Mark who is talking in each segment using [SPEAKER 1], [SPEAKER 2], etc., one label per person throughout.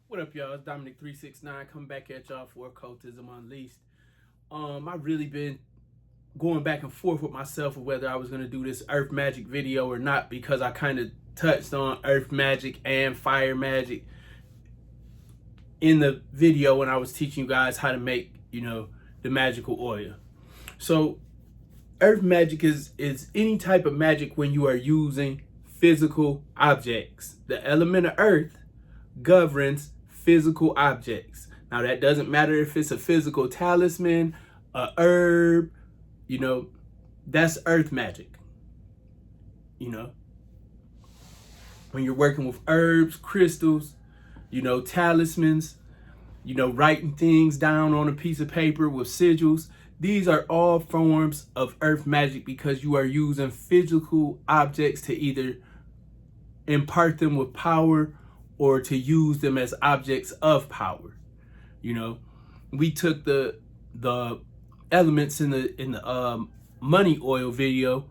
[SPEAKER 1] What up, y'all? It's Dominic369 coming back at y'all for Occultism Unleashed. I've really been going back and forth with myself of whether I was going to do this Earth Magick video or not, because I kind of touched on Earth Magick and Fire Magic in the video when I was teaching you guys how to make, the magical oil. So Earth Magick is any type of magic when you are using physical objects. The element of earth governs physical objects. Now that doesn't matter if it's a physical talisman, a herb, that's earth magic. When you're working with herbs, crystals, talismans, writing things down on a piece of paper with sigils, these are all forms of earth magic because you are using physical objects to either impart them with power or to use them as objects of power. We took the elements in the money oil video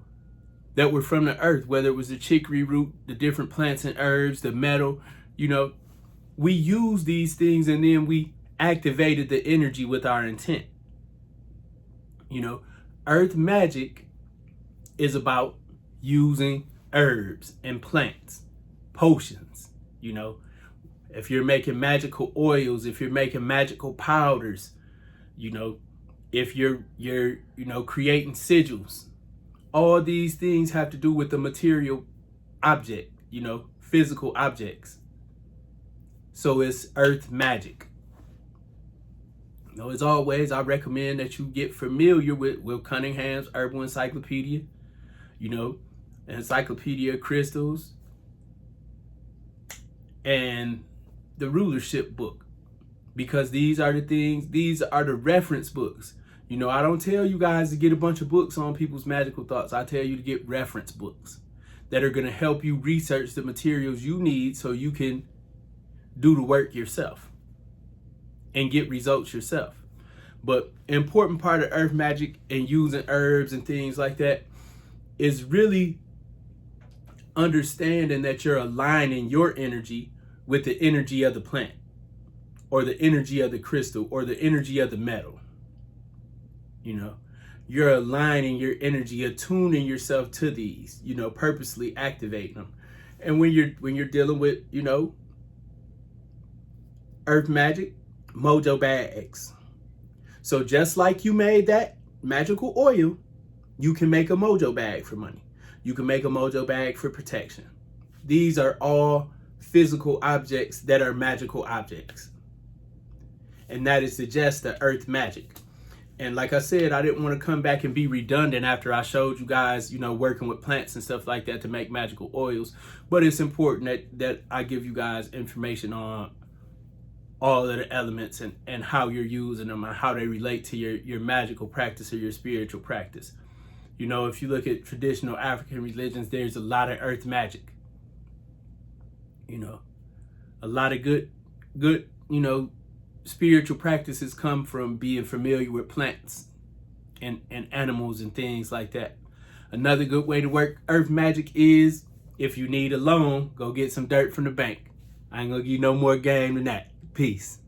[SPEAKER 1] that were from the earth, whether it was the chicory root, the different plants and herbs, the metal, we used these things and then we activated the energy with our intent. Earth magic is about using herbs and plants, potions. If you're making magical oils, if you're making magical powders, if you're creating sigils, all these things have to do with the material object, physical objects. So it's earth magic. As always, I recommend that you get familiar with Will Cunningham's Herbal Encyclopedia, Encyclopedia of Crystals, and the Rulership book, because these are the reference books. I don't tell you guys to get a bunch of books on people's magical thoughts. I tell you to get reference books that are going to help you research the materials you need so you can do the work yourself and get results yourself. But important part of earth magic and using herbs and things like that is really understanding that you're aligning your energy with the energy of the plant or the energy of the crystal or the energy of the metal. You're aligning your energy, attuning yourself to these, purposely activating them. And when you're dealing with, earth magic, mojo bags. So just like you made that magical oil, you can make a mojo bag for money. You can make a mojo bag for protection. These are all physical objects that are magical objects. And that is just the earth magic. And like I said, I didn't want to come back and be redundant after I showed you guys, working with plants and stuff like that to make magical oils. But it's important that I give you guys information on all of the elements and how you're using them and how they relate to your magical practice or your spiritual practice. If you look at traditional African religions, there's a lot of earth magic. A lot of good, spiritual practices come from being familiar with plants and animals and things like that. Another good way to work earth magic is, if you need a loan, go get some dirt from the bank. I ain't gonna give you no more game than that. Peace.